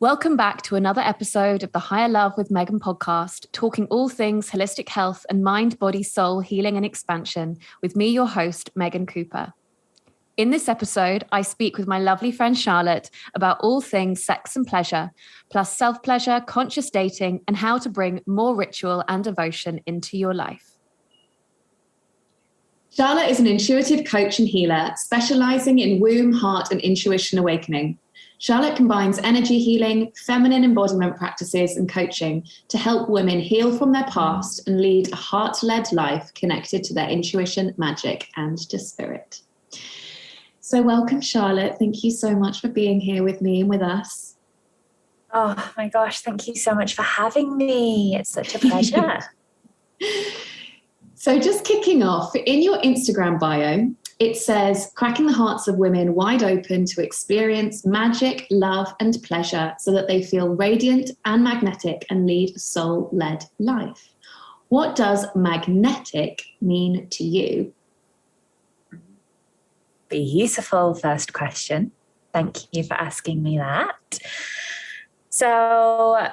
Welcome back to another episode of the Higher Love with Megan podcast, talking all things holistic health and mind, body, soul, healing and expansion with me, your host, Megan Cooper. In this episode, I speak with my lovely friend Charlotte about all things sex and pleasure, plus self-pleasure, conscious dating, and how to bring more ritual and devotion into your life. Charlotte is an intuitive coach and healer, specialising in womb, heart, and intuition awakening. Charlotte combines energy healing, feminine embodiment practices, and coaching to help women heal from their past and lead a heart-led life connected to their intuition, magic, and to spirit. So welcome, Charlotte. Thank you so much for being here with me and with us. Oh my gosh, thank you so much for having me. It's such a pleasure. So just kicking off, in your Instagram bio, it says, cracking the hearts of women wide open to experience magic, love, and pleasure so that they feel radiant and magnetic and lead a soul-led life. What does magnetic mean to you? Beautiful first question. Thank you for asking me that. So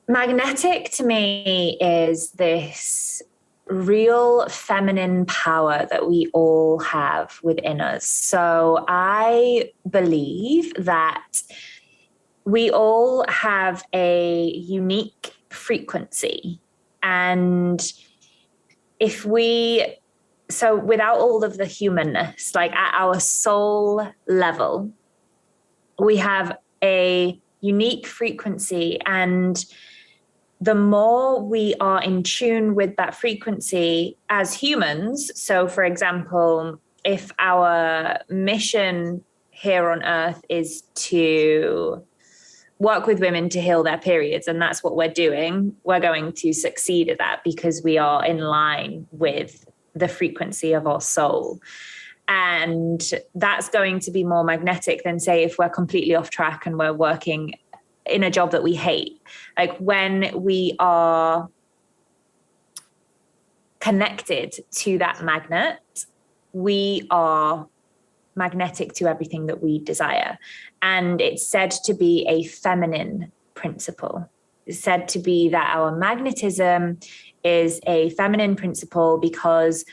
magnetic to me is this real feminine power that we all have within us. So I believe that we all have a unique frequency. And so without all of the humanness, like at our soul level, we have a unique frequency, and the more we are in tune with that frequency as humans, so for example, if our mission here on earth is to work with women to heal their periods, and that's what we're doing, we're going to succeed at that because we are in line with the frequency of our soul. And that's going to be more magnetic than, say, if we're completely off track and we're working in a job that we hate. Like when we are connected to that magnet, we are magnetic to everything that we desire. And it's said to be a feminine principle. It's said to be that our magnetism is a feminine principle because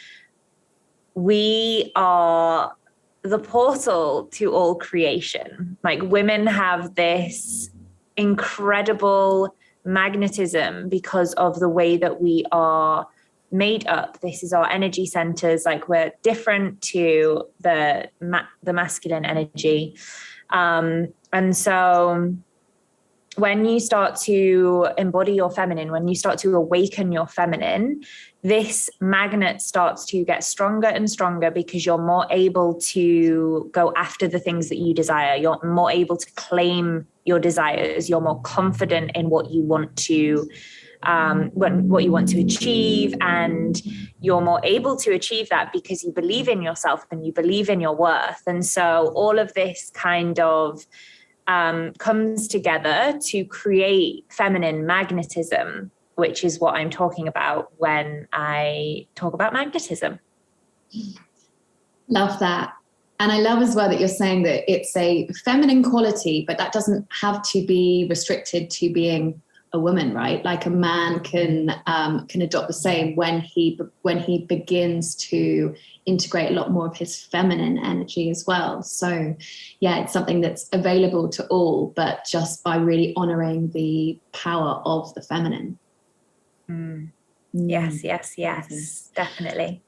we are the portal to all creation. Like women have this incredible magnetism because of the way that we are made up. This is our energy centers. Like we're different to the masculine energy. And so when you start to embody your feminine, when you start to awaken your feminine, this magnet starts to get stronger and stronger because you're more able to go after the things that you desire. You're more able to claim your desires. You're more confident in what you want to what you want to achieve, and you're more able to achieve that because you believe in yourself and you believe in your worth. And so all of this kind of comes together to create feminine magnetism, which is what I'm talking about when I talk about magnetism. Love that. And I love as well that you're saying that it's a feminine quality, but that doesn't have to be restricted to being a woman, right? Like a man can adopt the same when he begins to integrate a lot more of his feminine energy as well. So yeah, it's something that's available to all, but just by really honoring the power of the feminine. Yes, definitely.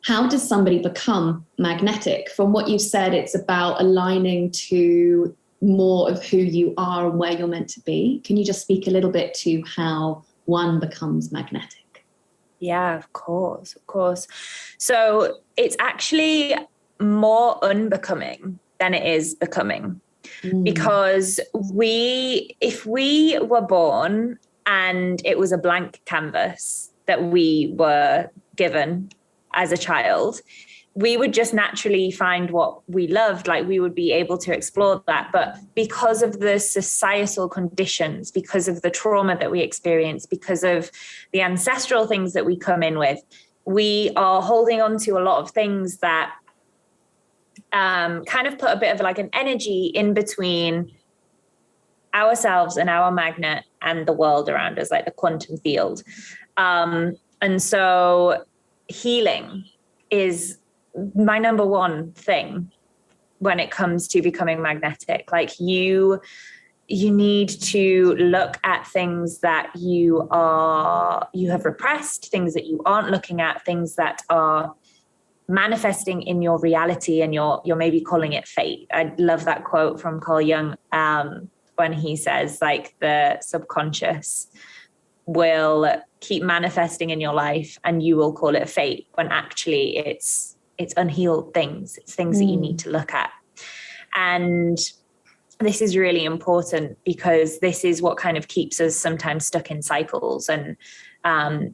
How does somebody become magnetic? From what you've said, it's about aligning to more of who you are and where you're meant to be. Can you just speak a little bit to how one becomes magnetic? Yeah, of course. So it's actually more unbecoming than it is becoming. Because if we were born and it was a blank canvas that we were given as a child, we would just naturally find what we loved, like we would be able to explore that. But because of the societal conditions, because of the trauma that we experience, because of the ancestral things that we come in with, we are holding on to a lot of things that kind of put a bit of like an energy in between ourselves and our magnet and the world around us, like the quantum field. And so healing is my number one thing when it comes to becoming magnetic. Like you need to look at things that you have repressed, things that you aren't looking at, things that are manifesting in your reality, and you're maybe calling it fate. I love that quote from Carl Jung, when he says, like, the subconscious will keep manifesting in your life and you will call it fate, when actually it's unhealed things. It's things that you need to look at. And this is really important, because this is what kind of keeps us sometimes stuck in cycles and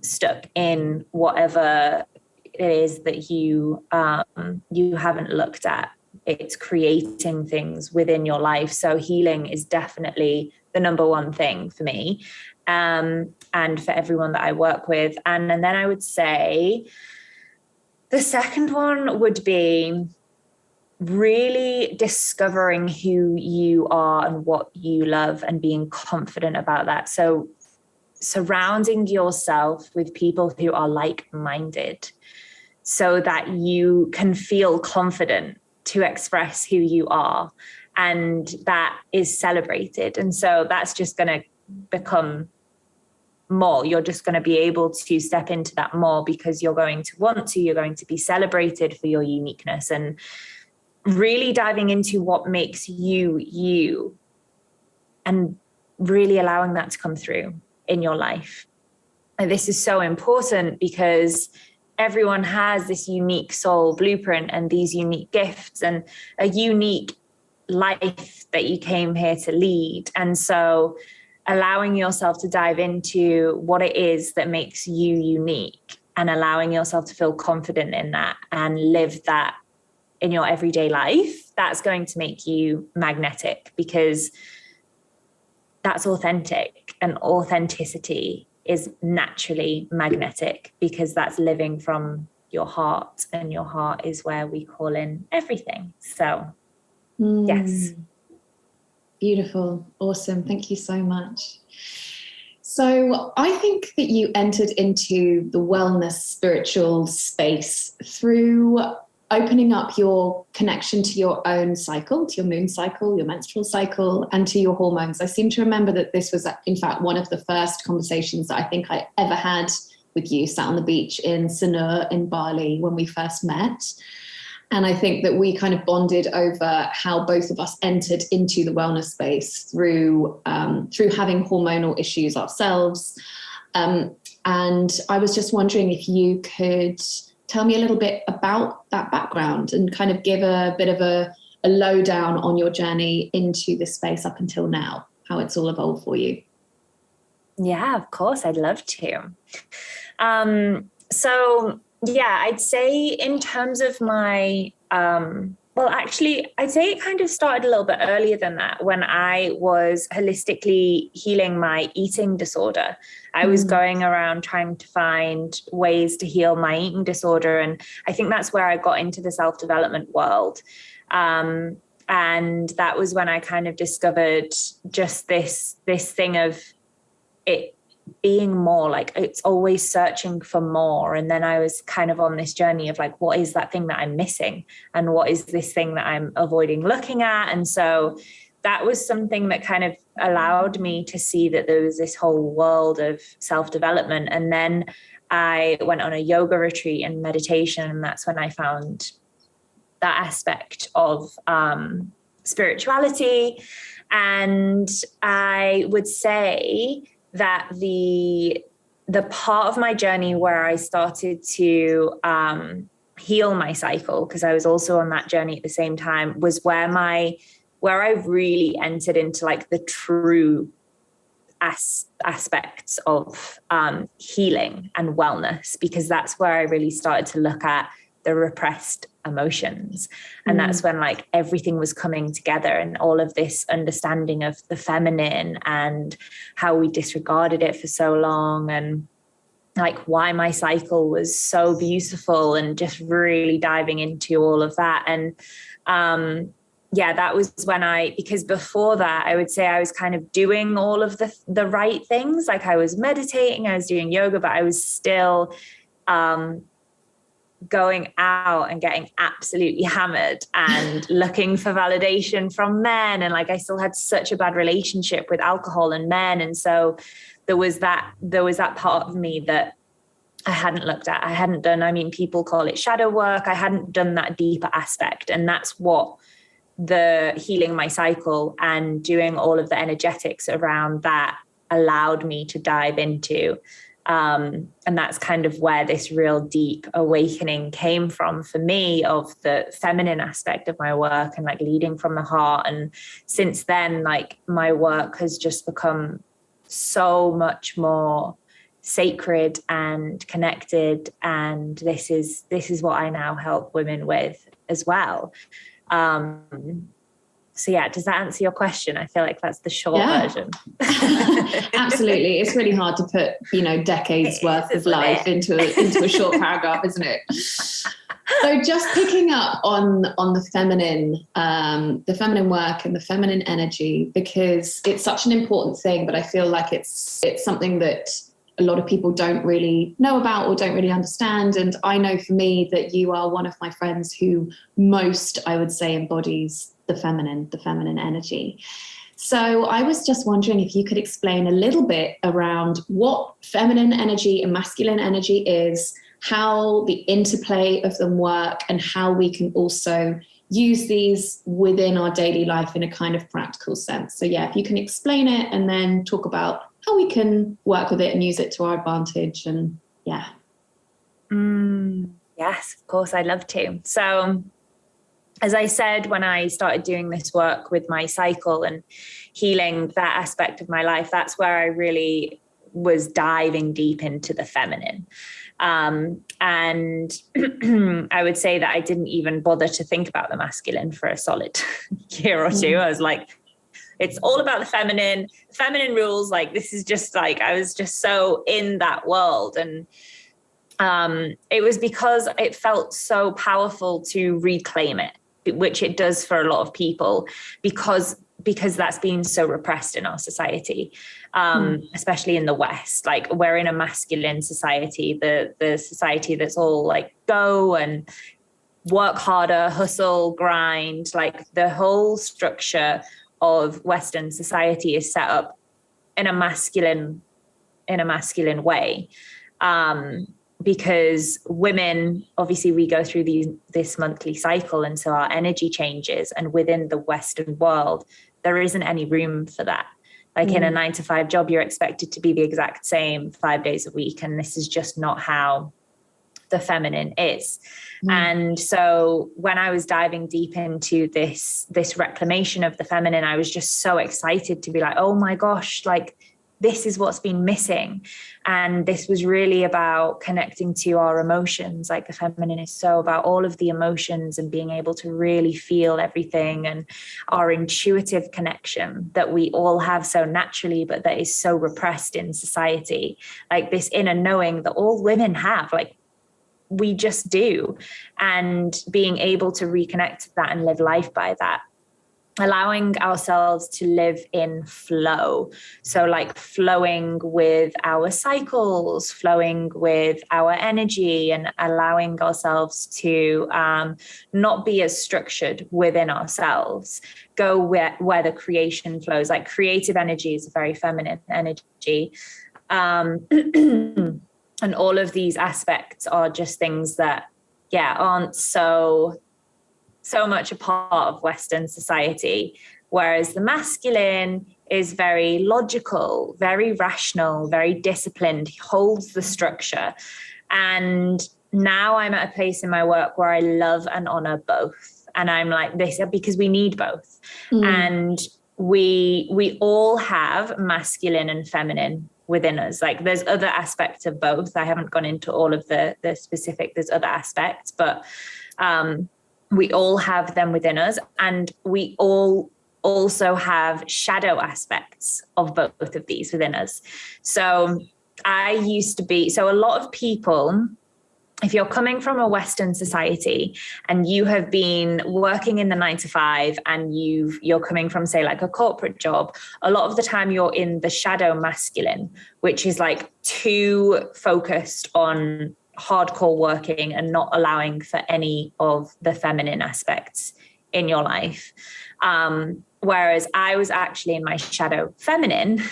stuck in whatever it is that you haven't looked at. It's creating things within your life. So healing is definitely the number one thing for me, and for everyone that I work with. And then I would say the second one would be really discovering who you are and what you love, and being confident about that. So surrounding yourself with people who are like-minded, so that you can feel confident to express who you are, and that is celebrated. And so that's just going to become more. You're just going to be able to step into that more, because you're going to be celebrated for your uniqueness, and really diving into what makes you you, and really allowing that to come through in your life. And this is so important, because everyone has this unique soul blueprint and these unique gifts and a unique life that you came here to lead. And so allowing yourself to dive into what it is that makes you unique, and allowing yourself to feel confident in that and live that in your everyday life, that's going to make you magnetic, because that's authentic, and authenticity is naturally magnetic, because that's living from your heart, and your heart is where we call in everything. So yes. Beautiful. Awesome. Thank you so much. So I think that you entered into the wellness spiritual space through opening up your connection to your own cycle, to your moon cycle, your menstrual cycle, and to your hormones. I seem to remember that this was, in fact, one of the first conversations that I think I ever had with you, sat on the beach in Sanur in Bali when we first met. And I think that we kind of bonded over how both of us entered into the wellness space through having hormonal issues ourselves. And I was just wondering if you could tell me a little bit about that background and kind of give a bit of a lowdown on your journey into this space up until now, how it's all evolved for you. Yeah, of course. I'd love to. So yeah, I'd say in terms of my, I'd say it kind of started a little bit earlier than that, when I was holistically healing my eating disorder. I was going around trying to find ways to heal my eating disorder. And I think that's where I got into the self-development world. And that was when I kind of discovered just this thing of it being more, like it's always searching for more. And then I was kind of on this journey of like, what is that thing that I'm missing? And what is this thing that I'm avoiding looking at? And so that was something that kind of allowed me to see that there was this whole world of self-development. And then I went on a yoga retreat and meditation. And that's when I found that aspect of spirituality. And I would say that the part of my journey where I started to heal my cycle, because I was also on that journey at the same time, was where I really entered into like the true aspects of healing and wellness, because that's where I really started to look at the repressed emotions. And that's when like everything was coming together, and all of this understanding of the feminine and how we disregarded it for so long, and like why my cycle was so beautiful, and just really diving into all of that. And yeah, that was when because before that, I would say I was kind of doing all of the right things. Like I was meditating, I was doing yoga, but I was still going out and getting absolutely hammered and looking for validation from men. And like, I still had such a bad relationship with alcohol and men. And so there was that part of me that I hadn't looked at. I hadn't done, I mean, people call it shadow work. I hadn't done that deeper aspect. And that's what the healing my cycle and doing all of the energetics around that allowed me to dive into. And that's kind of where this real deep awakening came from for me, of the feminine aspect of my work and like leading from the heart. And since then, like my work has just become so much more sacred and connected. And this is what I now help women with as well. So yeah, does that answer your question? I feel like that's the short version. Absolutely. It's really hard to put, decades worth of life into a short paragraph, isn't it? So just picking up on the feminine work and the feminine energy, because it's such an important thing, but I feel like it's something that a lot of people don't really know about or don't really understand. And I know for me that you are one of my friends who most, I would say, embodies the feminine energy. So I was just wondering if you could explain a little bit around what feminine energy and masculine energy is, how the interplay of them work, and how we can also use these within our daily life in a kind of practical sense. So yeah, if you can explain it and then talk about how we can work with it and use it to our advantage. And yeah. Yes, of course, I'd love to. So as I said, when I started doing this work with my cycle and healing that aspect of my life, that's where I really was diving deep into the feminine. And I would say that I didn't even bother to think about the masculine for a solid year or two. I was like, it's all about the feminine rules. Like, this is just like, I was just so in that world. And it was because it felt so powerful to reclaim it, which it does for a lot of people, because that's been so repressed in our society, especially in the West. Like, we're in a masculine society, the society that's all like go and work harder, hustle, grind. Like, the whole structure of Western society is set up in a masculine way. Because women, obviously, we go through this monthly cycle, and so our energy changes. And within the Western world, there isn't any room for that. Like in a 9-to-5 job, you're expected to be the exact same 5 days a week. And this is just not how the feminine is. And so when I was diving deep into this reclamation of the feminine, I was just so excited to be like, oh my gosh, like, this is what's been missing. And this was really about connecting to our emotions. Like, the feminine is so about all of the emotions and being able to really feel everything, and our intuitive connection that we all have so naturally, but that is so repressed in society. Like, this inner knowing that all women have, like, we just do. And being able to reconnect to that and live life by that. Allowing ourselves to live in flow. So like flowing with our cycles, flowing with our energy, and allowing ourselves to not be as structured within ourselves. Go where the creation flows. Like, creative energy is a very feminine energy. And all of these aspects are just things that, aren't so much a part of Western society, whereas the masculine is very logical, very rational, very disciplined, holds the structure. And now I'm at a place in my work where I love and honor both. And I'm like, this, because we need both. And we all have masculine and feminine within us. Like, there's other aspects of both. I haven't gone into all of the specific, there's other aspects, but we all have them within us, and we all also have shadow aspects of both of these within us. So a lot of people if you're coming from a Western society and you have been working in the 9 to 5 and you're coming from, say, like a corporate job, a lot of the time you're in the shadow masculine, which is like too focused on hardcore working and not allowing for any of the feminine aspects in your life. Whereas I was actually in my shadow feminine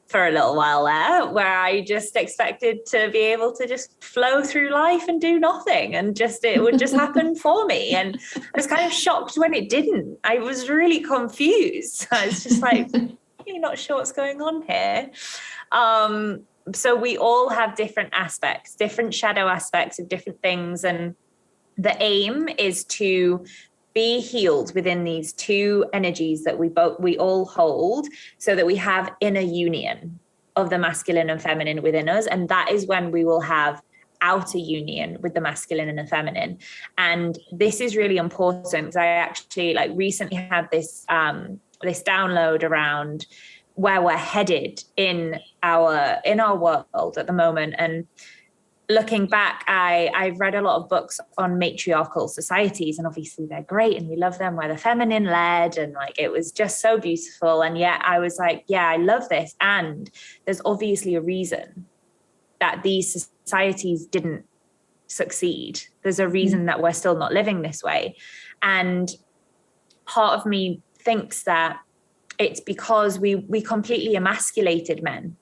for a little while there, where I just expected to be able to just flow through life and do nothing, and it would just happen for me. And I was kind of shocked when it didn't. I was really confused. I was just like, you're not sure what's going on here. So we all have different aspects, different shadow aspects of different things. And the aim is to be healed within these two energies that we all hold, so that we have inner union of the masculine and feminine within us. And that is when we will have outer union with the masculine and the feminine. And this is really important, because I actually recently had this download around where we're headed in our world at the moment. And looking back, I've read a lot of books on matriarchal societies, and obviously they're great and we love them, where they're feminine led, and it was just so beautiful. And yet I was like, yeah, I love this. And there's obviously a reason that these societies didn't succeed. There's a reason that we're still not living this way. And part of me thinks that it's because we completely emasculated men,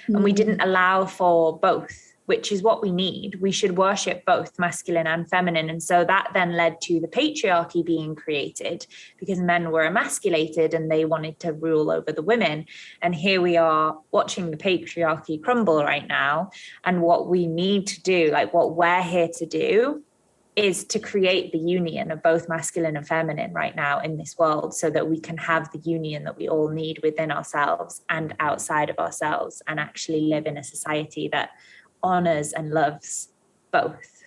and we didn't allow for both, which is what we need. We should worship both masculine and feminine. And so that then led to the patriarchy being created, because men were emasculated and they wanted to rule over the women. And here we are watching the patriarchy crumble right now. And what we need to do, what we're here to do, is to create the union of both masculine and feminine right now in this world, so that we can have the union that we all need within ourselves and outside of ourselves, and actually live in a society that honors and loves both.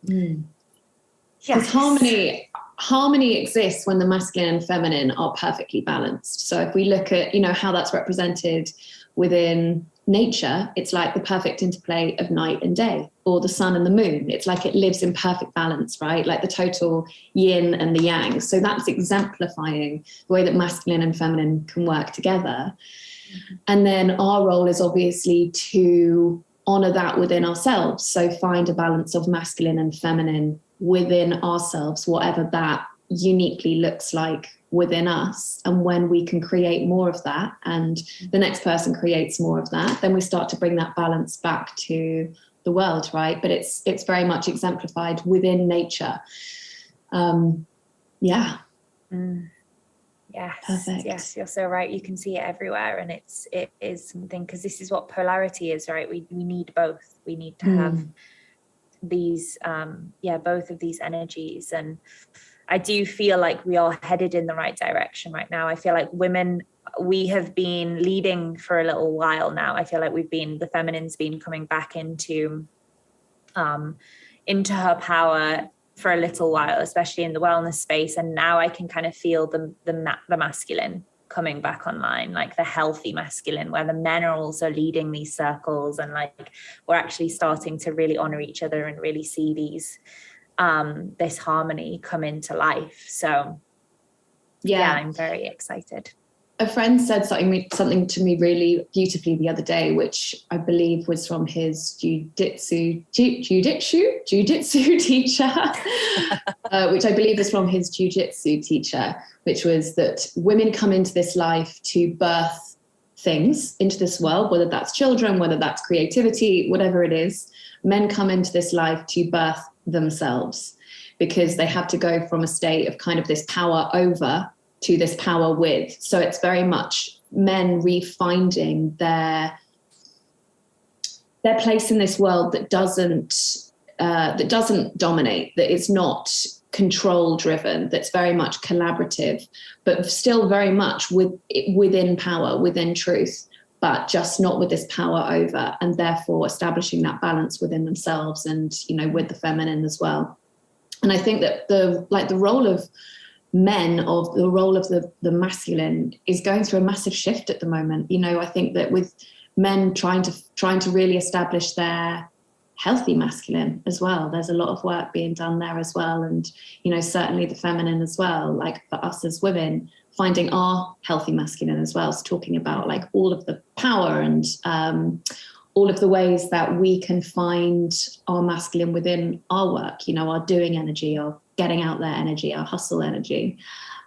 Because harmony exists when the masculine and feminine are perfectly balanced. So if we look at, how that's represented within nature, it's like the perfect interplay of night and day, or the sun and the moon. It's like it lives in perfect balance, right? Like the total yin and the yang. So that's exemplifying the way that masculine and feminine can work together. And then our role is obviously to honor that within ourselves. So find a balance of masculine and feminine within ourselves, whatever that uniquely looks like within us. And when we can create more of that, and the next person creates more of that, then we start to bring that balance back to the world, right? But it's very much exemplified within nature. Yes. Perfect. Yes, you're so right. You can see it everywhere, and it is something, because this is what polarity is, right? We need both. We need to have these both of these energies. And I do feel like we are headed in the right direction right now. I feel like women, we have been leading for a little while now. I feel like the feminine's been coming back into her power for a little while, especially in the wellness space. And now I can kind of feel the masculine coming back online, like the healthy masculine, where the men are also leading these circles, and we're actually starting to really honor each other and really see these this harmony come into life. So yeah, I'm very excited. A friend said something to me really beautifully the other day, which I believe was from his jiu-jitsu teacher, which I believe is from his jiu-jitsu teacher, which was that women come into this life to birth things into this world, whether that's children, whether that's creativity, whatever it is. Men come into this life to birth themselves, because they have to go from a state of kind of this power over to this power with. So it's very much men refinding their place in this world that doesn't dominate, that is not control driven, that's very much collaborative, but still very much within power, within truth, but just not with this power over, and therefore establishing that balance within themselves and, with the feminine as well. And I think that the role of men, of the role of the masculine, is going through a massive shift at the moment. I think that with men trying to really establish their healthy masculine as well. There's a lot of work being done there as well. And, you know, certainly the feminine as well, like for us as women, finding our healthy masculine as well. So talking about like all of the power and all of the ways that we can find our masculine within our work, you know, our doing energy, our getting out there energy, our hustle energy,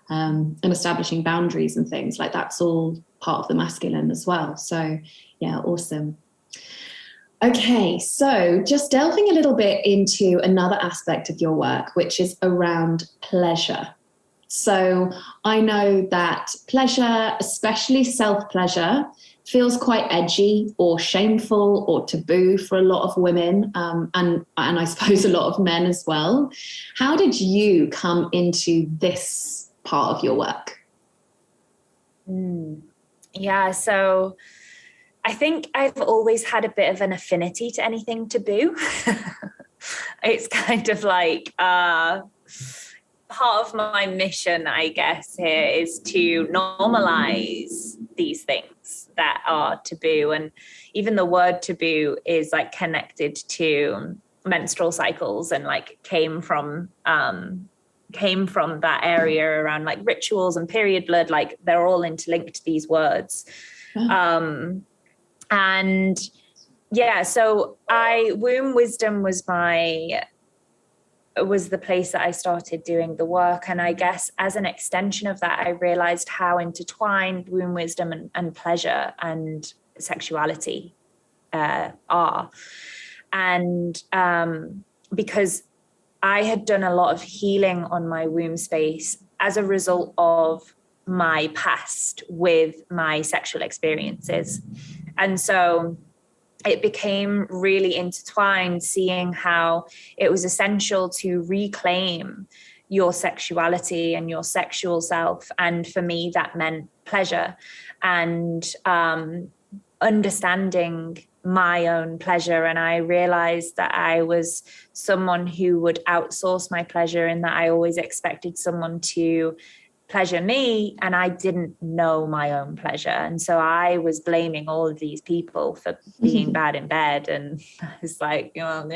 and establishing boundaries and things like that's all part of the masculine as well. So yeah, awesome. Okay, so just delving a little bit into another aspect of your work, which is around pleasure. So I know that pleasure, especially self-pleasure, feels quite edgy or shameful or taboo for a lot of women, and I suppose a lot of men as well. How did you come into this part of your work? Yeah, so I think I've always had a bit of an affinity to anything taboo. It's kind of like part of my mission, I guess, here is to normalize these things that are taboo. And even the word taboo is like connected to menstrual cycles and like came from that area around like rituals and period blood. Like they're all interlinked, these words. And yeah, so womb wisdom was the place that I started doing the work. And I guess as an extension of that, I realized how intertwined womb wisdom and pleasure and sexuality are. And because I had done a lot of healing on my womb space as a result of my past with my sexual experiences. And so it became really intertwined, seeing how it was essential to reclaim your sexuality and your sexual self. And for me, that meant pleasure and understanding my own pleasure. And I realized that I was someone who would outsource my pleasure, and that I always expected someone to pleasure me, and I didn't know my own pleasure. And so I was blaming all of these people for being bad in bed. And I was like, no,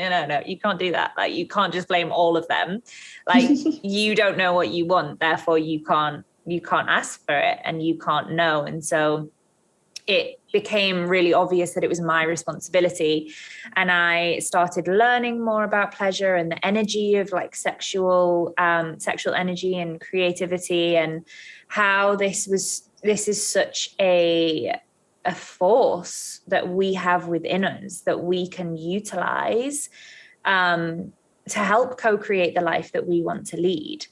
you can't do that. Like, you can't just blame all of them. Like, you don't know what you want, therefore you can't ask for it, and you can't know. And so it became really obvious that it was my responsibility. And I started learning more about pleasure and the energy of like sexual energy and creativity, and how this is such a force that we have within us that we can utilize to help co-create the life that we want to lead.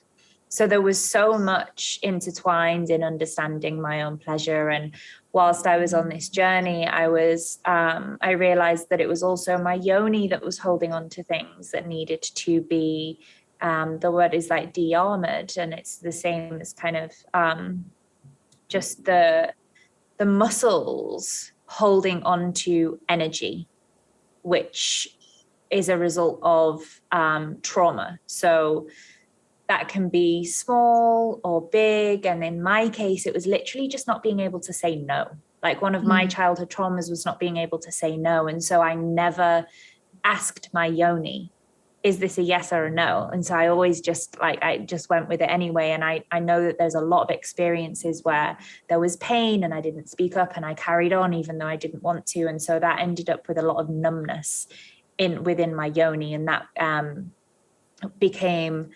So there was so much intertwined in understanding my own pleasure. And whilst I was on this journey, I realized that it was also my yoni that was holding on to things that needed to be, the word is like de-armored. And it's the same as kind of just the muscles holding on to energy, which is a result of trauma. So that can be small or big. And in my case, it was literally just not being able to say no. Like one of my childhood traumas was not being able to say no. And so I never asked my yoni, is this a yes or a no? And so I always I just went with it anyway. And I know that there's a lot of experiences where there was pain and I didn't speak up, and I carried on even though I didn't want to. And so that ended up with a lot of numbness within my yoni. And that became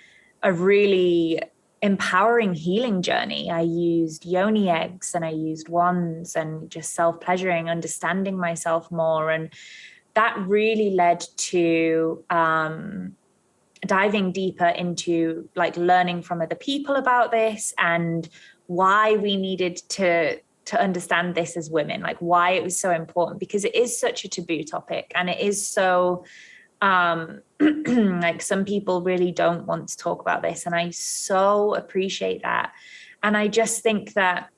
a really empowering healing journey. I used yoni eggs and I used wands and just self-pleasuring, understanding myself more. And that really led to diving deeper into like learning from other people about this and why we needed to understand this as women, like why it was so important, because it is such a taboo topic, and it is so like some people really don't want to talk about this, and I so appreciate that. And I just think that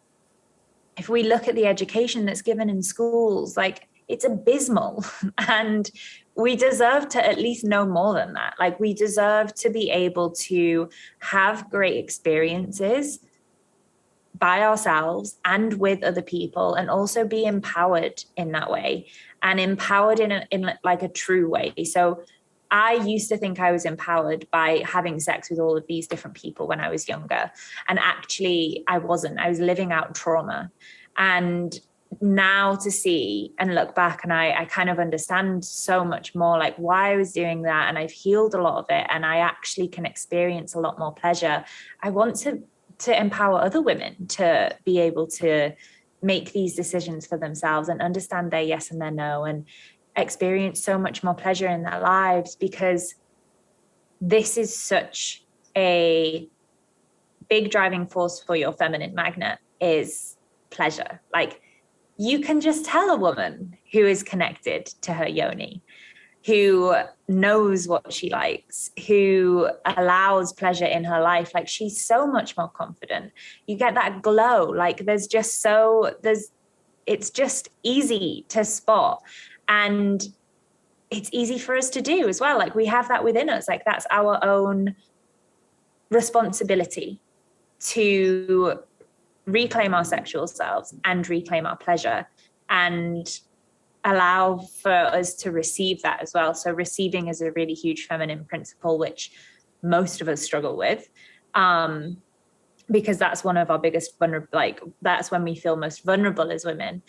if we look at the education that's given in schools, like it's abysmal, and we deserve to at least know more than that. Like we deserve to be able to have great experiences by ourselves and with other people, and also be empowered in that way, and empowered in like a true way. So I used to think I was empowered by having sex with all of these different people when I was younger. And actually I wasn't. I was living out trauma. And now to see and look back, and I kind of understand so much more like why I was doing that. And I've healed a lot of it. And I actually can experience a lot more pleasure. I want to empower other women to be able to make these decisions for themselves and understand their yes and their no, and experience so much more pleasure in their lives, because this is such a big driving force for your feminine magnet is pleasure. Like, you can just tell a woman who is connected to her yoni, who knows what she likes, who allows pleasure in her life, like she's so much more confident. You get that glow. Like it's just easy to spot. And it's easy for us to do as well. Like we have that within us. Like that's our own responsibility to reclaim our sexual selves and reclaim our pleasure and allow for us to receive that as well. So receiving is a really huge feminine principle, which most of us struggle with, because that's one of our biggest that's when we feel most vulnerable as women.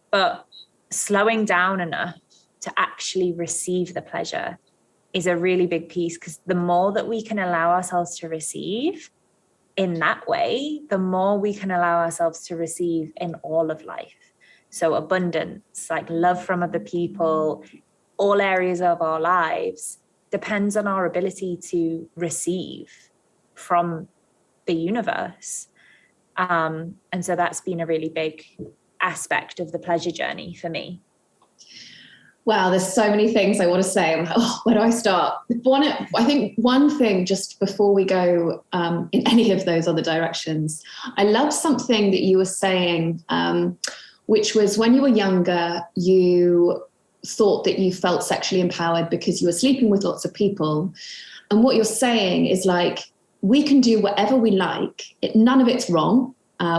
But slowing down enough to actually receive the pleasure is a really big piece, because the more that we can allow ourselves to receive in that way, the more we can allow ourselves to receive in all of life. So abundance, like love from other people, all areas of our lives, depends on our ability to receive from the universe. And so that's been a really big aspect of the pleasure journey for me. Wow, there's so many things I want to say. I'm like, where do I start? I think one thing, just before we go in any of those other directions, I love something that you were saying, which was when you were younger, you thought that you felt sexually empowered because you were sleeping with lots of people. And what you're saying is like, we can do whatever we like. None of it's wrong.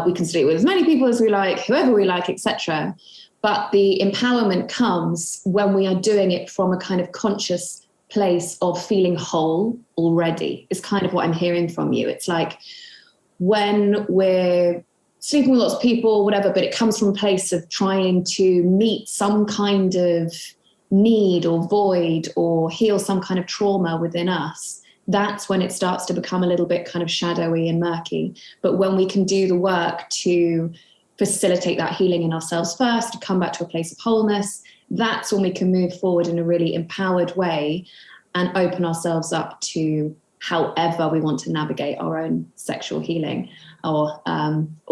We can sleep with as many people as we like, whoever we like, etc. But the empowerment comes when we are doing it from a kind of conscious place of feeling whole already, is kind of what I'm hearing from you. It's like when we're sleeping with lots of people, whatever, but it comes from a place of trying to meet some kind of need or void or heal some kind of trauma within us. That's when it starts to become a little bit kind of shadowy and murky. But when we can do the work to facilitate that healing in ourselves first, to come back to a place of wholeness, that's when we can move forward in a really empowered way and open ourselves up to however we want to navigate our own sexual healing or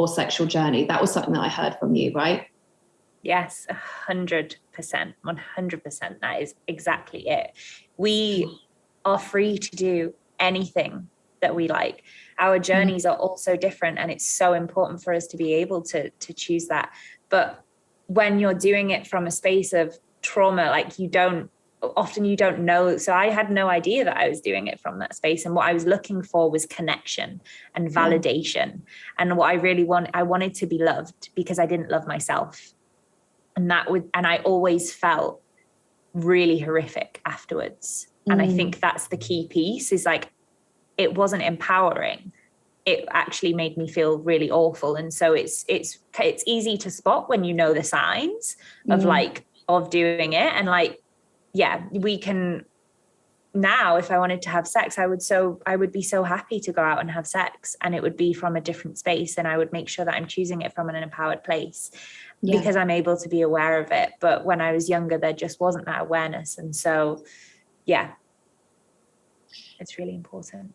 sexual journey. That was something that I heard from you, right? Yes, 100%, 100%. That is exactly it. We are free to do anything that we like. Our journeys are all so different, and it's so important for us to be able to choose that. But when you're doing it from a space of trauma, like you don't know. So I had no idea that I was doing it from that space. And what I was looking for was connection and validation. And what I wanted to be loved because I didn't love myself. And I always felt really horrific afterwards. And I think that's the key piece, is like, it wasn't empowering. It actually made me feel really awful. And so it's easy to spot when you know the signs of doing it. And like, yeah, we can now, if I wanted to have sex, I would be so happy to go out and have sex, and it would be from a different space. And I would make sure that I'm choosing it from an empowered place because I'm able to be aware of it. But when I was younger, there just wasn't that awareness. And so, yeah, it's really important.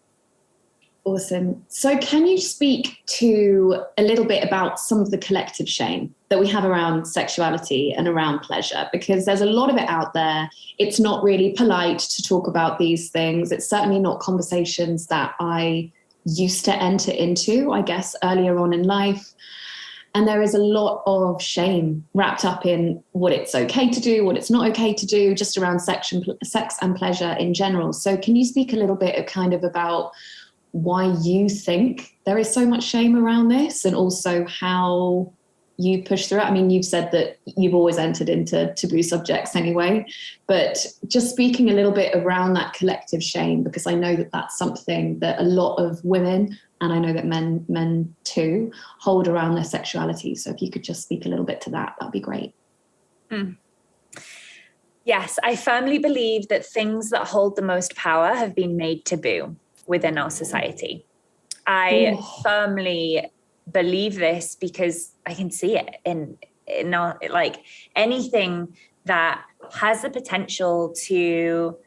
Awesome. So can you speak to a little bit about some of the collective shame that we have around sexuality and around pleasure? Because there's a lot of it out there. It's not really polite to talk about these things. It's certainly not conversations that I used to enter into, I guess, earlier on in life. And there is a lot of shame wrapped up in what it's okay to do, what it's not okay to do, just around sex and pleasure in general. So can you speak a little bit of kind of about why you think there is so much shame around this, and also how you push through it. I mean, you've said that you've always entered into taboo subjects anyway, but just speaking a little bit around that collective shame, because I know that that's something that a lot of women, and I know that men too, hold around their sexuality. So if you could just speak a little bit to that, that'd be great. Yes, I firmly believe that things that hold the most power have been made taboo within our society. I firmly believe this because I can see it in our, like, anything that has the potential to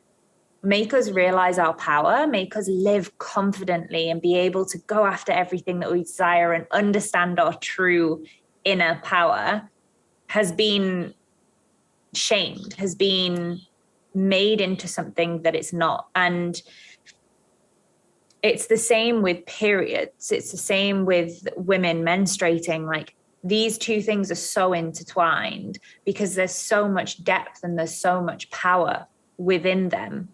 make us realize our power, make us live confidently and be able to go after everything that we desire and understand our true inner power has been shamed, has been made into something that it's not. And it's the same with periods. It's the same with women menstruating. Like, these two things are so intertwined because there's so much depth and there's so much power within them.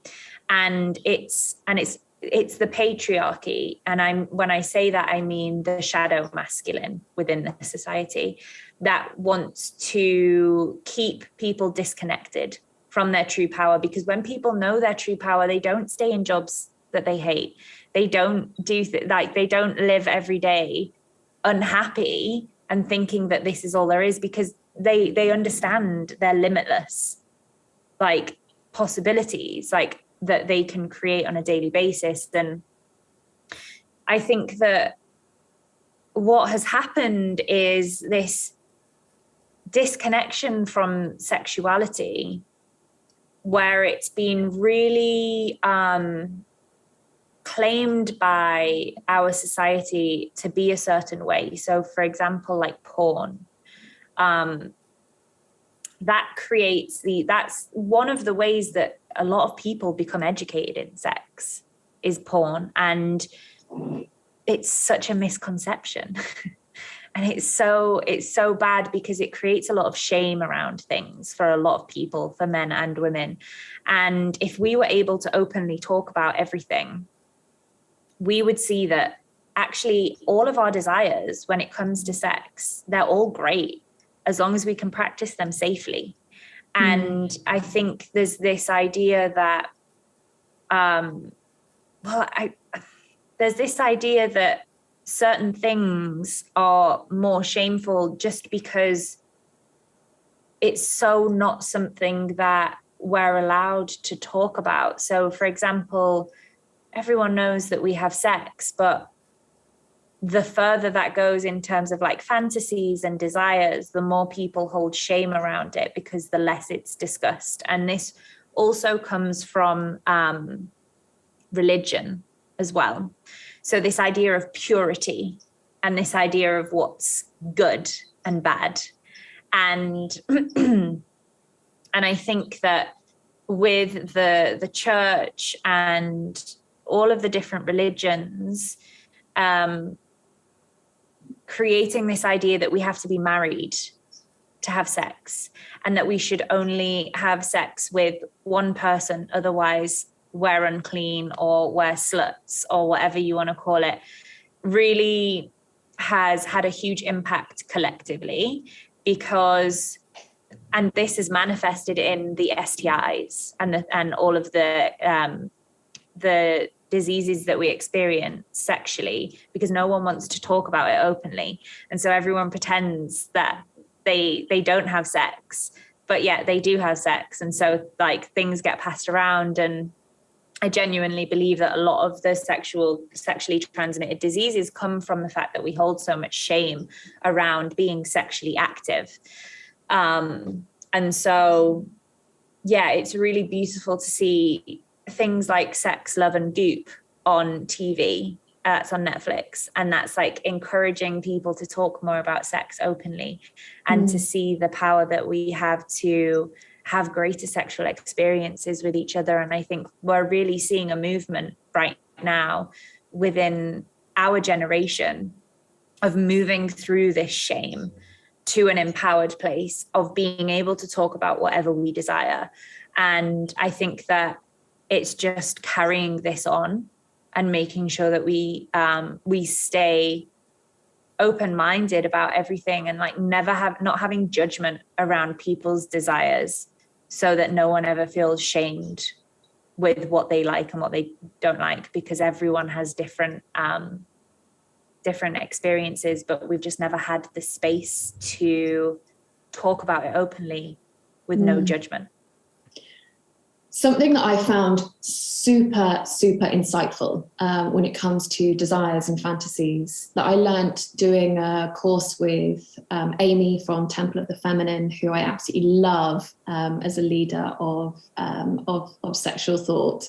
And it's the patriarchy. And when I say that, I mean the shadow masculine within the society that wants to keep people disconnected from their true power. Because when people know their true power, they don't stay in jobs that they hate. They don't they don't live every day unhappy and thinking that this is all there is, because they understand their limitless, like, possibilities, like, that they can create on a daily basis. And I think that what has happened is this disconnection from sexuality, where it's been really claimed by our society to be a certain way. So, for example, like porn, that's one of the ways that a lot of people become educated in sex, is porn. And it's such a misconception. And it's so bad because it creates a lot of shame around things for a lot of people, for men and women. And if we were able to openly talk about everything, we would see that actually all of our desires when it comes to sex, they're all great as long as we can practice them safely. And I think there's this idea that, there's this idea that certain things are more shameful just because it's so not something that we're allowed to talk about. So, for example, everyone knows that we have sex, but the further that goes in terms of like fantasies and desires, the more people hold shame around it because the less it's discussed. And this also comes from religion as well. So this idea of purity and this idea of what's good and bad. And and I think that with the church and all of the different religions, creating this idea that we have to be married to have sex, and that we should only have sex with one person, otherwise we're unclean or we're sluts or whatever you want to call it, really has had a huge impact collectively. Because, and this is manifested in the STIs and all of the diseases that we experience sexually, because no one wants to talk about it openly. And so everyone pretends that they don't have sex, but yet they do have sex. And so like things get passed around. And I genuinely believe that a lot of the sexually transmitted diseases come from the fact that we hold so much shame around being sexually active. And so, yeah, it's really beautiful to see things like Sex, Love and Dupe on TV. It's on Netflix, and that's like encouraging people to talk more about sex openly and to see the power that we have to have greater sexual experiences with each other. And I think we're really seeing a movement right now within our generation of moving through this shame to an empowered place of being able to talk about whatever we desire. And I think that it's just carrying this on and making sure that we stay open-minded about everything, and like not having judgment around people's desires, so that no one ever feels shamed with what they like and what they don't like, because everyone has different experiences, but we've just never had the space to talk about it openly with no judgment. Something that I found super, super insightful when it comes to desires and fantasies, that I learnt doing a course with Amy from Temple of the Feminine, who I absolutely love as a leader of sexual thought.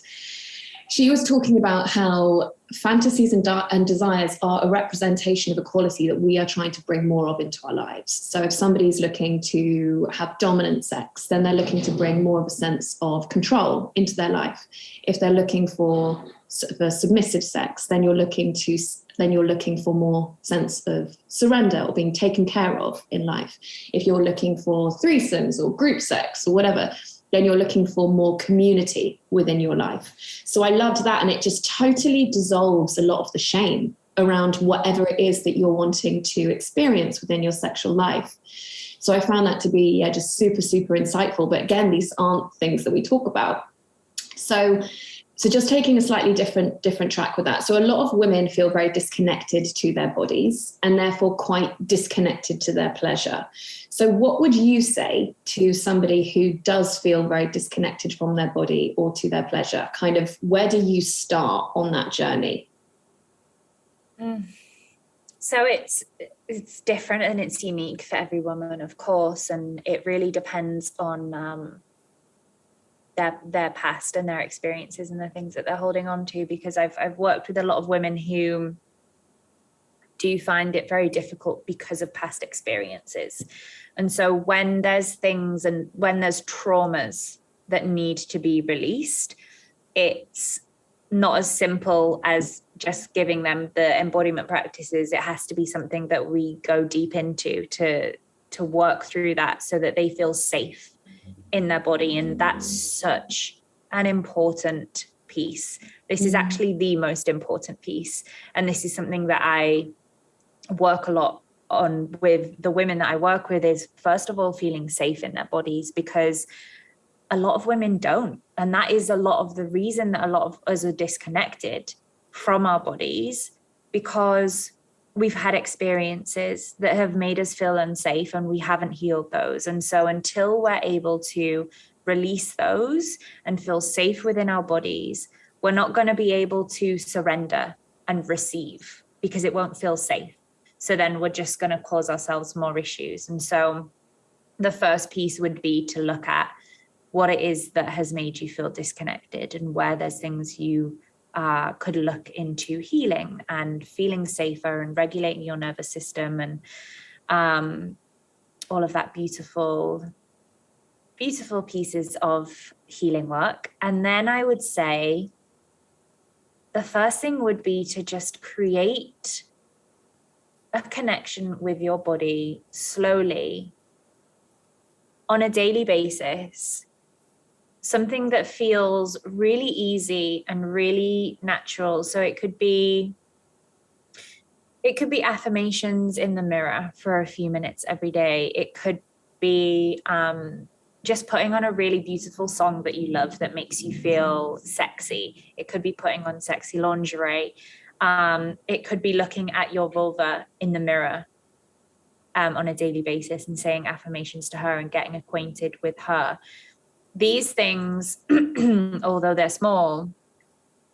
She was talking about how fantasies and desires are a representation of a quality that we are trying to bring more of into our lives. So if somebody's looking to have dominant sex, then they're looking to bring more of a sense of control into their life. If they're looking for submissive sex, then you're looking for more sense of surrender or being taken care of in life. If you're looking for threesomes or group sex or whatever, then you're looking for more community within your life. So I loved that. And it just totally dissolves a lot of the shame around whatever it is that you're wanting to experience within your sexual life. So I found that to be just super, super insightful. But again, these aren't things that we talk about. So just taking a slightly different track with that. So a lot of women feel very disconnected to their bodies and therefore quite disconnected to their pleasure. So what would you say to somebody who does feel very disconnected from their body or to their pleasure? Kind of, where do you start on that journey? So it's different and it's unique for every woman, of course, and it really depends on their past and their experiences and the things that they're holding on to, because I've worked with a lot of women who do find it very difficult because of past experiences. And so when there's things and when there's traumas that need to be released, it's not as simple as just giving them the embodiment practices. It has to be something that we go deep into to work through that so that they feel safe in their body. And that's such an important piece. This is actually the most important piece. And this is something that I work a lot on with the women that I work with, is first of all, feeling safe in their bodies, because a lot of women don't. And that is a lot of the reason that a lot of us are disconnected from our bodies, because we've had experiences that have made us feel unsafe and we haven't healed those. And so until we're able to release those and feel safe within our bodies, we're not going to be able to surrender and receive, because it won't feel safe. So then we're just going to cause ourselves more issues. And so the first piece would be to look at what it is that has made you feel disconnected, and where there's things you could look into healing and feeling safer and regulating your nervous system and all of that beautiful pieces of healing work. And then I would say the first thing would be to just create a connection with your body slowly on a daily basis. Something that feels really easy and really natural. So it could be affirmations in the mirror for a few minutes every day. It could be just putting on a really beautiful song that you love that makes you feel sexy. It could be putting on sexy lingerie. It could be looking at your vulva in the mirror on a daily basis and saying affirmations to her and getting acquainted with her. These things, although they're small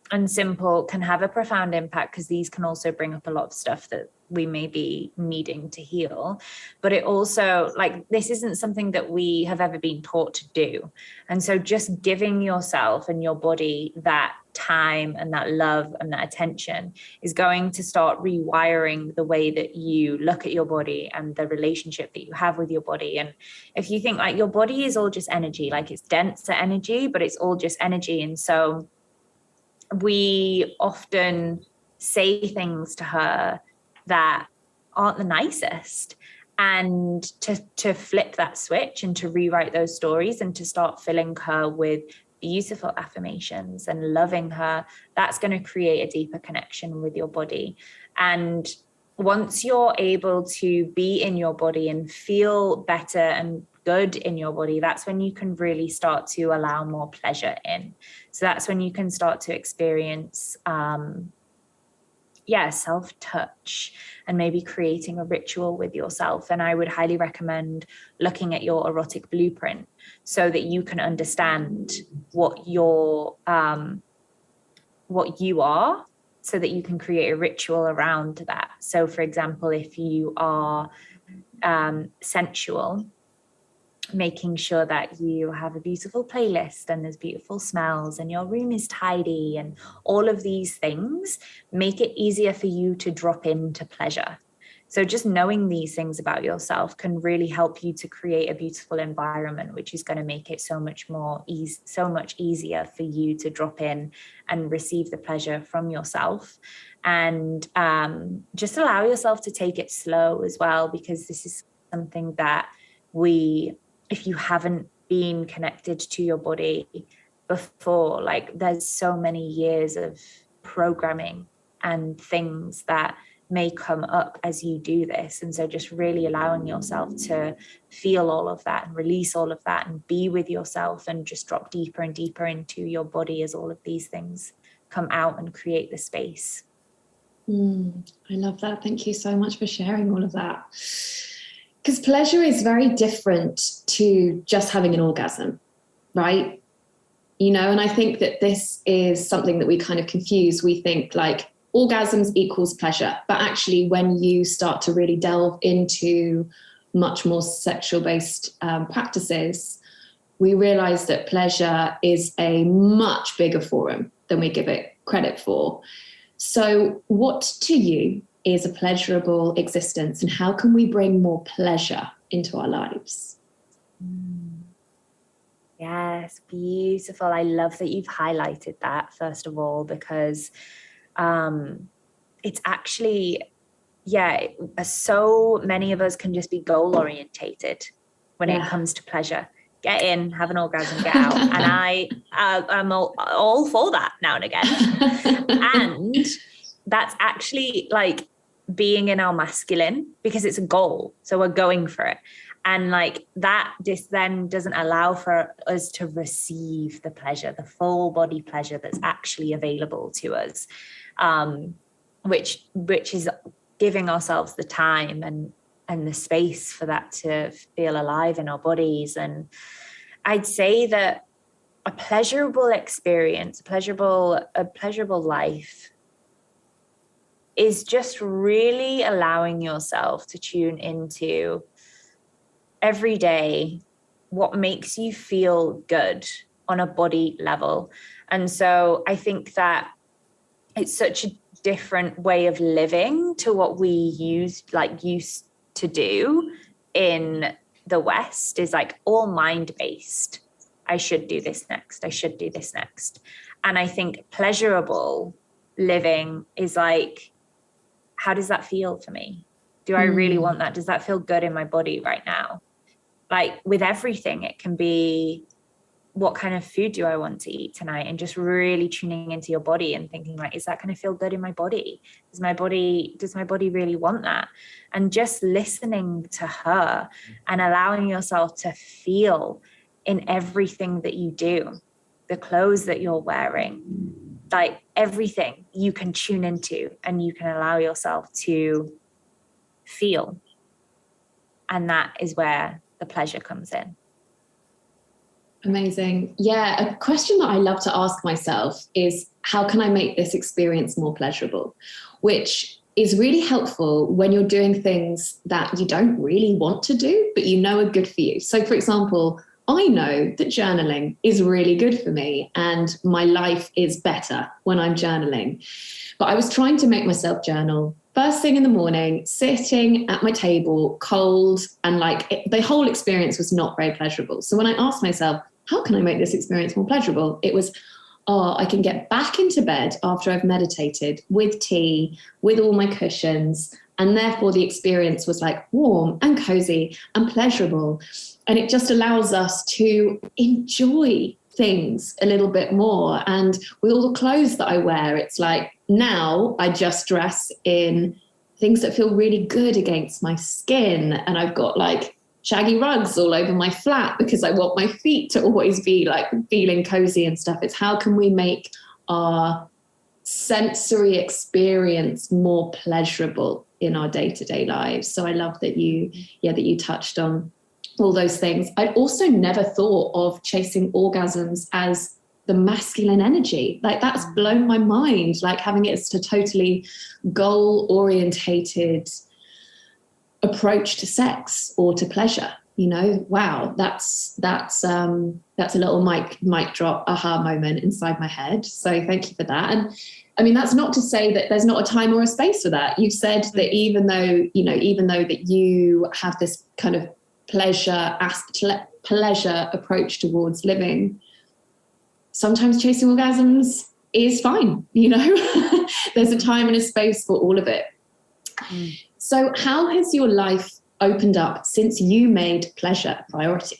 and simple, can have a profound impact, because these can also bring up a lot of stuff that we may be needing to heal. But it also, like, this isn't something that we have ever been taught to do. And so just giving yourself and your body that time and that love and that attention is going to start rewiring the way that you look at your body and the relationship that you have with your body. And if you think like your body is all just energy, like it's denser energy, but it's all just energy. And so we often say things to her that aren't the nicest. And to flip that switch and to rewrite those stories and to start filling her with beautiful affirmations and loving her, that's going to create a deeper connection with your body. And once you're able to be in your body and feel better and good in your body, that's when you can really start to allow more pleasure in. So that's when you can start to experience self-touch, and maybe creating a ritual with yourself. And I would highly recommend looking at your erotic blueprint so that you can understand what you are, so that you can create a ritual around that. So for example, if you are sensual, making sure that you have a beautiful playlist and there's beautiful smells and your room is tidy, and all of these things make it easier for you to drop into pleasure. So just knowing these things about yourself can really help you to create a beautiful environment, which is going to make it so much easier for you to drop in and receive the pleasure from yourself. And just allow yourself to take it slow as well, because this is something that if you haven't been connected to your body before, like there's so many years of programming and things that may come up as you do this. And so just really allowing yourself to feel all of that and release all of that and be with yourself and just drop deeper and deeper into your body as all of these things come out and create the space. I love that. Thank you so much for sharing all of that. Because pleasure is very different to just having an orgasm, right? And I think that this is something that we kind of confuse. We think like orgasms equals pleasure, but actually when you start to really delve into much more sexual-based practices, we realize that pleasure is a much bigger forum than we give it credit for. So what to you is a pleasurable existence, and how can we bring more pleasure into our lives? Yes, beautiful. I love that you've highlighted that, first of all, because it's actually, so many of us can just be goal orientated when it comes to pleasure. Get in, have an orgasm, get out. And I'm all for that now and again. And that's actually like being in our masculine, because it's a goal. So we're going for it. And like that, this then doesn't allow for us to receive the pleasure, the full body pleasure that's actually available to us, which is giving ourselves the time and the space for that to feel alive in our bodies. And I'd say that a pleasurable experience, a pleasurable life is just really allowing yourself to tune into every day what makes you feel good on a body level. And so I think that it's such a different way of living to what we used to do in the West, is like all mind-based. I should do this next. I should do this next. And I think pleasurable living is like, how does that feel for me? Do I really want that? Does that feel good in my body right now? Like with everything, it can be, what kind of food do I want to eat tonight? And just really tuning into your body and thinking like, is that going to feel good in my body? Does my body really want that? And just listening to her and allowing yourself to feel in everything that you do, the clothes that you're wearing, like everything you can tune into and you can allow yourself to feel. And that is where the pleasure comes in. Amazing. Yeah, a question that I love to ask myself is, how can I make this experience more pleasurable? Which is really helpful when you're doing things that you don't really want to do, but you know are good for you. So for example, I know that journaling is really good for me and my life is better when I'm journaling. But I was trying to make myself journal first thing in the morning, sitting at my table, cold, and the whole experience was not very pleasurable. So when I asked myself, how can I make this experience more pleasurable? It was, I can get back into bed after I've meditated with tea, with all my cushions. And therefore the experience was like warm and cozy and pleasurable. And it just allows us to enjoy things a little bit more. And with all the clothes that I wear, it's like now I just dress in things that feel really good against my skin. And I've got like shaggy rugs all over my flat because I want my feet to always be like feeling cozy and stuff. It's how can we make our sensory experience more pleasurable in our day-to-day lives. So I love that you touched on all those things. I'd also never thought of chasing orgasms as the masculine energy. Like that's blown my mind, like having it as a totally goal-orientated approach to sex or to pleasure. You know, wow, that's a little mic drop aha moment inside my head. So thank you for that. And I mean, that's not to say that there's not a time or a space for that. You've said that even though that you have this kind of pleasure approach towards living, sometimes chasing orgasms is fine. You know, there's a time and a space for all of it. So how has your life opened up since you made pleasure a priority?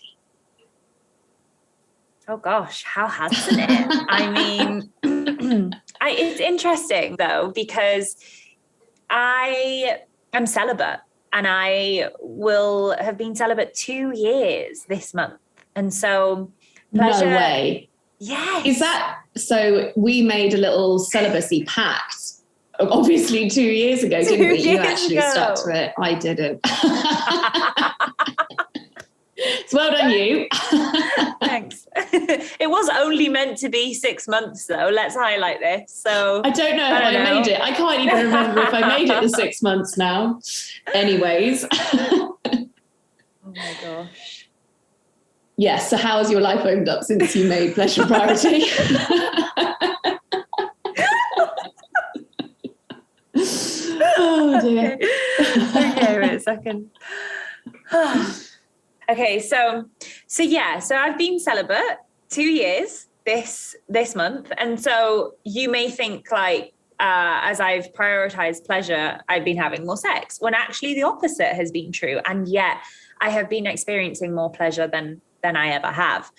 Oh gosh, how hasn't it? I mean, it's interesting though, because I am celibate and I will have been celibate 2 years this month. And so pleasure. No way. Yes. Is that, so we made a little celibacy pact, obviously 2 years ago, didn't we? You actually stuck to it. I didn't. So well done, you. Thanks. It was only meant to be 6 months, though. Let's highlight this. So I don't know if I made it. I can't even remember if I made it the 6 months now. Anyways. Oh my gosh. Yes. So how has your life opened up since you made pleasure priority? Oh dear. Okay, wait a second. Okay, so I've been celibate 2 years this month, and so you may think like as I've prioritized pleasure, I've been having more sex, when actually the opposite has been true, and yet I have been experiencing more pleasure than I ever have.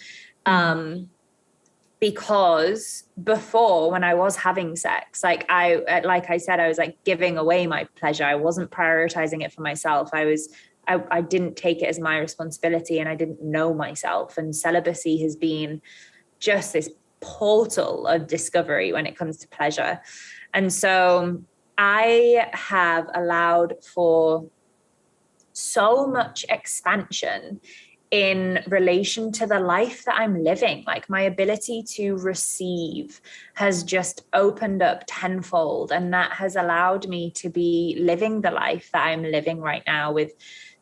Because before, when I was having sex, like I said, I was like giving away my pleasure. I wasn't prioritizing it for myself. I didn't take it as my responsibility, and I didn't know myself. And celibacy has been just this portal of discovery when it comes to pleasure. And so I have allowed for so much expansion in relation to the life that I'm living. Like my ability to receive has just opened up tenfold. And that has allowed me to be living the life that I'm living right now with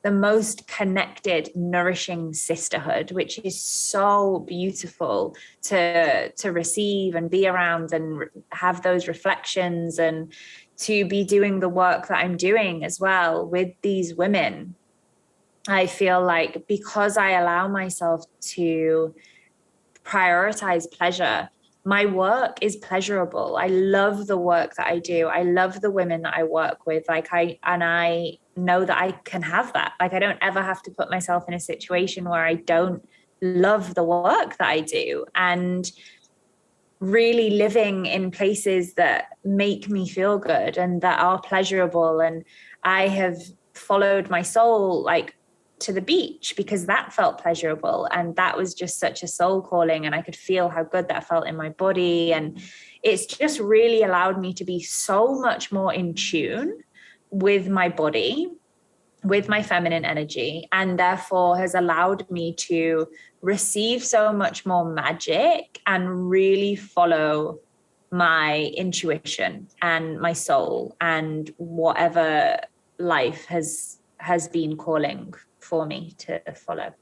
the most connected, nourishing sisterhood, which is so beautiful to receive and be around and have those reflections, and to be doing the work that I'm doing as well with these women. I feel like because I allow myself to prioritize pleasure, my work is pleasurable. I love the work that I do. I love the women that I work with. I know that I can have that. Like I don't ever have to put myself in a situation where I don't love the work that I do, and really living in places that make me feel good and that are pleasurable. And I have followed my soul like to the beach because that felt pleasurable, and that was just such a soul calling, and I could feel how good that felt in my body. And it's just really allowed me to be so much more in tune with my body, with my feminine energy, and therefore has allowed me to receive so much more magic and really follow my intuition and my soul and whatever life has been calling for me to follow.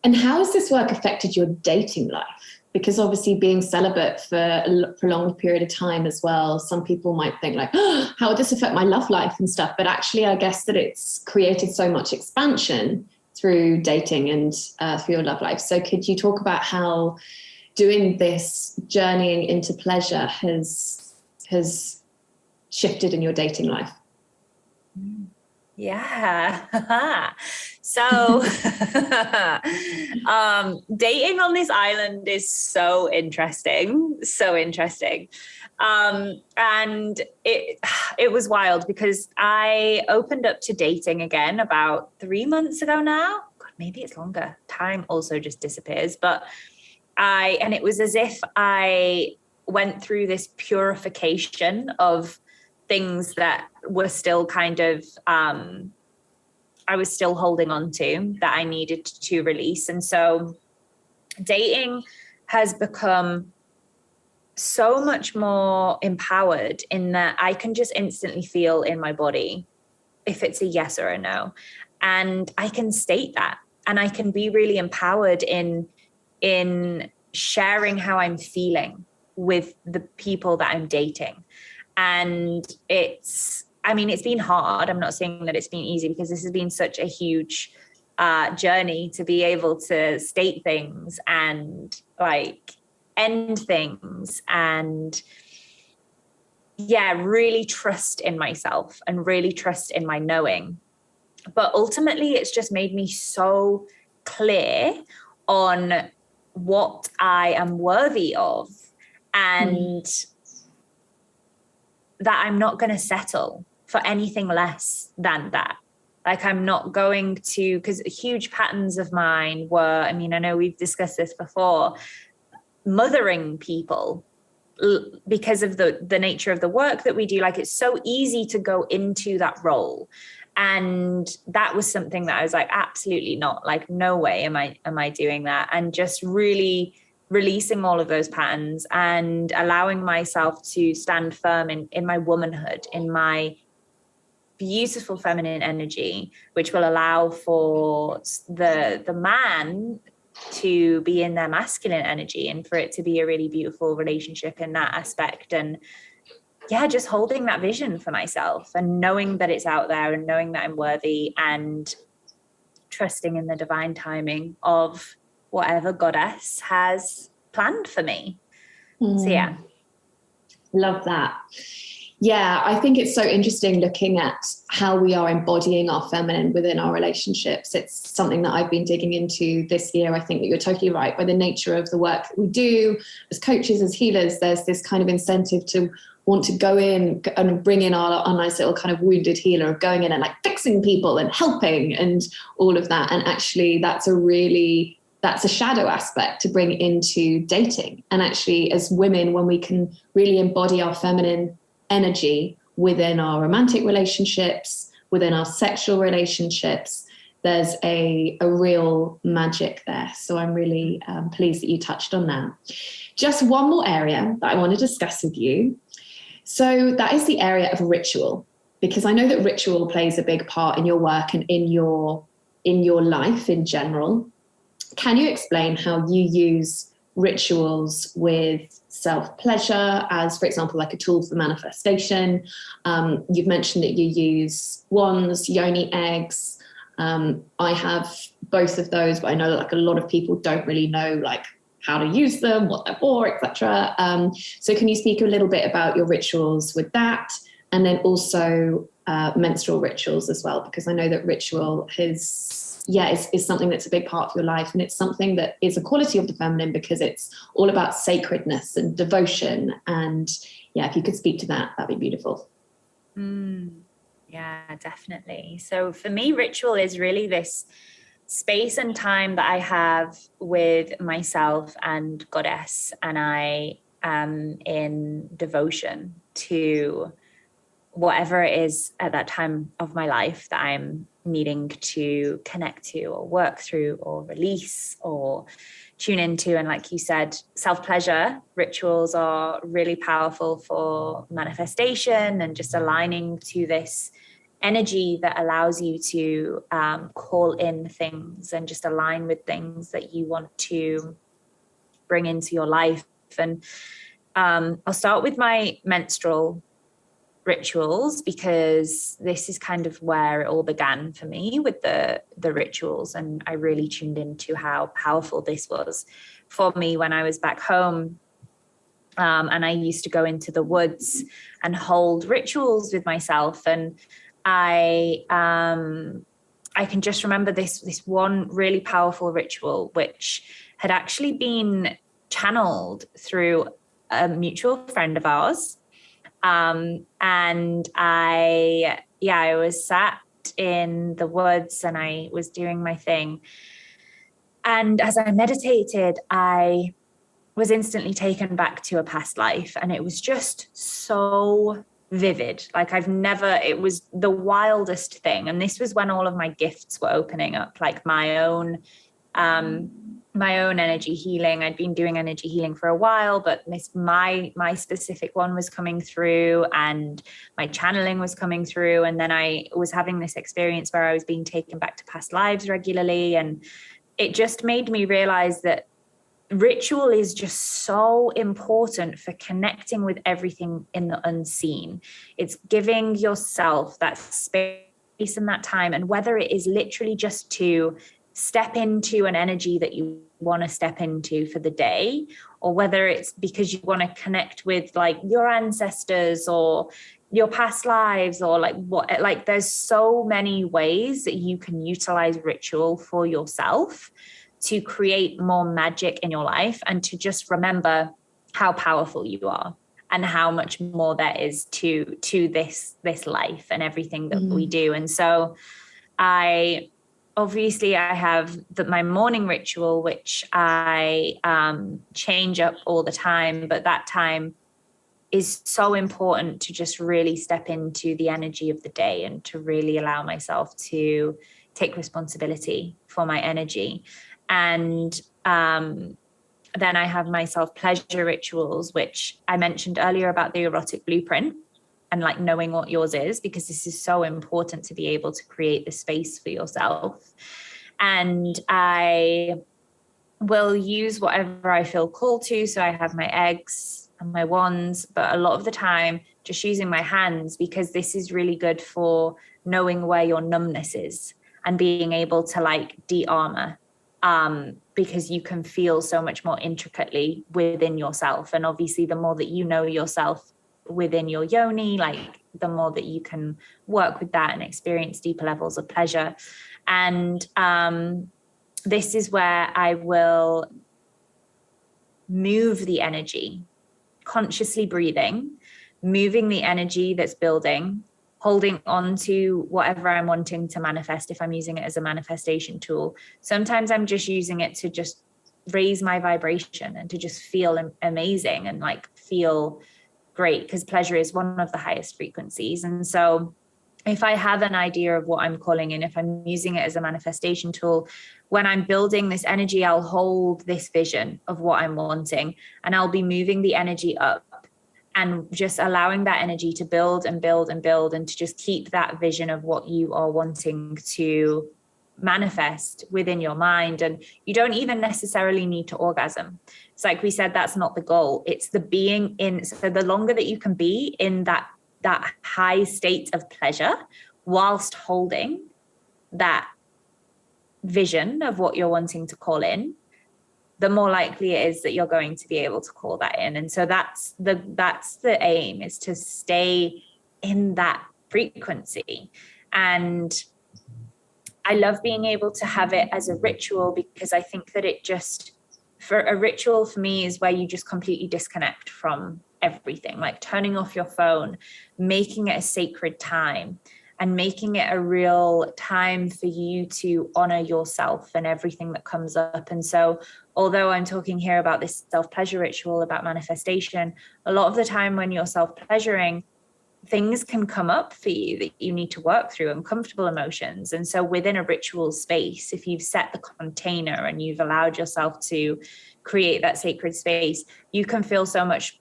And how has this work affected your dating life? Because obviously being celibate for a prolonged period of time as well, some people might think like, oh, how would this affect my love life and stuff? But actually, I guess that it's created so much expansion through dating and through your love life. So could you talk about how doing this journeying into pleasure has shifted in your dating life? Yeah. So dating on this island is so interesting. So interesting. And it was wild because I opened up to dating again about 3 months ago now. God, maybe it's longer. Time also just disappears. But and it was as if I went through this purification of things that were still kind of I was still holding on to, that I needed to release. And so dating has become so much more empowered in that I can just instantly feel in my body if it's a yes or a no. And I can state that, and I can be really empowered in sharing how I'm feeling with the people that I'm dating. And it's been hard. I'm not saying that it's been easy, because this has been such a huge journey to be able to state things and like end things and really trust in myself and really trust in my knowing. But ultimately, it's just made me so clear on what I am worthy of, and that I'm not going to settle for anything less than that. Like, I'm not going to, because huge patterns of mine were, I know we've discussed this before, mothering people because of the nature of the work that we do. Like, it's so easy to go into that role. And that was something that I was like, absolutely not. Like, no way am I doing that. And just really releasing all of those patterns and allowing myself to stand firm in my womanhood, in my beautiful feminine energy, which will allow for the man to be in their masculine energy, and for it to be a really beautiful relationship in that aspect. And just holding that vision for myself and knowing that it's out there and knowing that I'm worthy, and trusting in the divine timing of whatever goddess has planned for me. So love that. I think it's so interesting looking at how we are embodying our feminine within our relationships. It's something that I've been digging into this year. I think that you're totally right. By the nature of the work that we do as coaches, as healers, there's this kind of incentive to want to go in and bring in our nice little kind of wounded healer of going in and like fixing people and helping and all of that. And actually that's a shadow aspect to bring into dating. And actually, as women, when we can really embody our feminine energy within our romantic relationships, within our sexual relationships, there's a real magic there. So I'm really pleased that you touched on that. Just one more area that I want to discuss with you. So that is the area of ritual, because I know that ritual plays a big part in your work and in your life in general. Can you explain how you use rituals with self-pleasure as, for example, like a tool for manifestation? You've mentioned that you use wands, yoni eggs. I have both of those, but I know that like a lot of people don't really know like how to use them, what they're for, etc. So can you speak a little bit about your rituals with that, and then also menstrual rituals as well? Because I know that ritual is something that's a big part of your life, and it's something that is a quality of the feminine because it's all about sacredness and devotion. And if you could speak to that, that'd be beautiful. Yeah, definitely. So for me, ritual is really this space and time that I have with myself and goddess, and I am in devotion to whatever it is at that time of my life that I'm needing to connect to or work through or release or tune into. And like you said, self-pleasure rituals are really powerful for manifestation and just aligning to this energy that allows you to call in things and just align with things that you want to bring into your life. And I'll start with my menstrual rituals, because this is kind of where it all began for me with the rituals. And I really tuned into how powerful this was for me when I was back home. And I used to go into the woods and hold rituals with myself. And I can just remember this one really powerful ritual, which had actually been channeled through a mutual friend of ours. And I was sat in the woods and I was doing my thing. And as I meditated, I was instantly taken back to a past life. And it was just so vivid. Like it was the wildest thing. And this was when all of my gifts were opening up, like my own energy healing. I'd been doing energy healing for a while, but my specific one was coming through, and my channeling was coming through. And then I was having this experience where I was being taken back to past lives regularly. And it just made me realize that ritual is just so important for connecting with everything in the unseen. It's giving yourself that space and that time. And whether it is literally just to step into an energy that you want to step into for the day, or whether it's because you want to connect with like your ancestors or your past lives, or like there's so many ways that you can utilize ritual for yourself to create more magic in your life, and to just remember how powerful you are and how much more there is to this life and everything that we do. And so I have my morning ritual, which I change up all the time, but that time is so important to just really step into the energy of the day and to really allow myself to take responsibility for my energy. And then I have my self-pleasure rituals, which I mentioned earlier about the erotic blueprint and like knowing what yours is, because this is so important to be able to create the space for yourself. And I will use whatever I feel called to. So I have my eggs and my wands, but a lot of the time just using my hands, because this is really good for knowing where your numbness is and being able to like de-armor. Because you can feel so much more intricately within yourself. And obviously the more that you know yourself within your yoni, like the more that you can work with that and experience deeper levels of pleasure. And this is where I will move the energy, consciously breathing, moving the energy that's building, holding on to whatever I'm wanting to manifest, if I'm using it as a manifestation tool. Sometimes I'm just using it to just raise my vibration and to just feel amazing and like feel great, because pleasure is one of the highest frequencies. And so if I have an idea of what I'm calling in, if I'm using it as a manifestation tool, when I'm building this energy, I'll hold this vision of what I'm wanting, and I'll be moving the energy up and just allowing that energy to build and build and build, and to just keep that vision of what you are wanting to manifest within your mind. And you don't even necessarily need to orgasm. It's like we said, that's not the goal. It's the being in. So the longer that you can be in that high state of pleasure whilst holding that vision of what you're wanting to call in, the more likely it is that you're going to be able to call that in. And so that's the aim, is to stay in that frequency. And I love being able to have it as a ritual, because I think that for a ritual for me is where you just completely disconnect from everything, like turning off your phone, making it a sacred time, and making it a real time for you to honor yourself and everything that comes up. And so although I'm talking here about this self-pleasure ritual, about manifestation, a lot of the time when you're self-pleasuring, things can come up for you that you need to work through, uncomfortable emotions. And so within a ritual space, if you've set the container and you've allowed yourself to create that sacred space, you can feel so much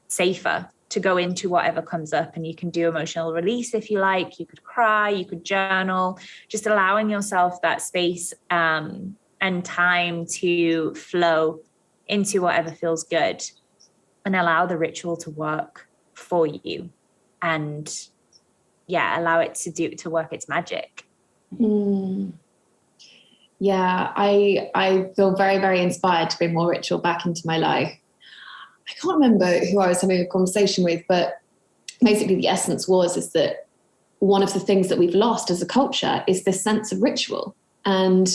safer to go into whatever comes up. And you can do emotional release if you like. You could cry, you could journal, just allowing yourself that space and time to flow into whatever feels good, and allow the ritual to work for you, and allow it to work its magic. Yeah, I feel very, very inspired to bring more ritual back into my life. I can't remember who I was having a conversation with, but basically the essence is that one of the things that we've lost as a culture is this sense of ritual. And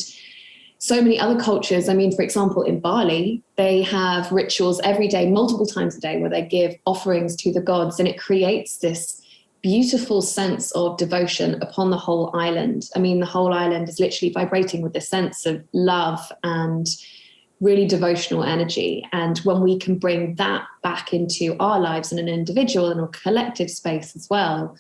so many other cultures, I mean, for example, in Bali, they have rituals every day, multiple times a day, where they give offerings to the gods, and it creates this beautiful sense of devotion upon the whole island. I mean, the whole island is literally vibrating with this sense of love and really devotional energy. And when we can bring that back into our lives in an individual and a collective space as well,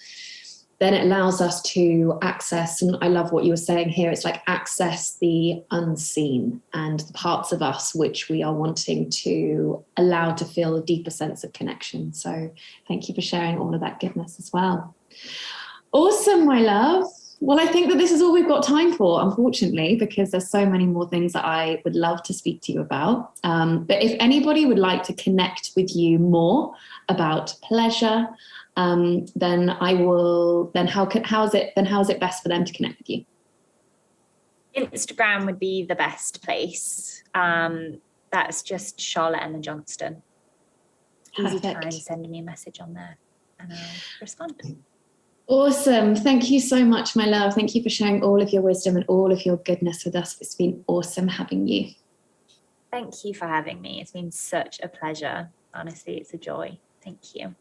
then it allows us to access, and I love what you were saying here, it's like access the unseen and the parts of us which we are wanting to allow to feel a deeper sense of connection. So thank you for sharing all of that goodness as well. Awesome, my love. Well, I think that this is all we've got time for, unfortunately, because there's so many more things that I would love to speak to you about. But if anybody would like to connect with you more about pleasure, then I will. Then how is it best for them to connect with you? Instagram would be the best place. That's just Charlotte Emma Johnston. Easy to find. Send me a message on there, and I'll respond. Awesome. Thank you so much, my love. Thank you for sharing all of your wisdom and all of your goodness with us. It's been awesome having you. Thank you for having me. It's been such a pleasure. Honestly, it's a joy. Thank you.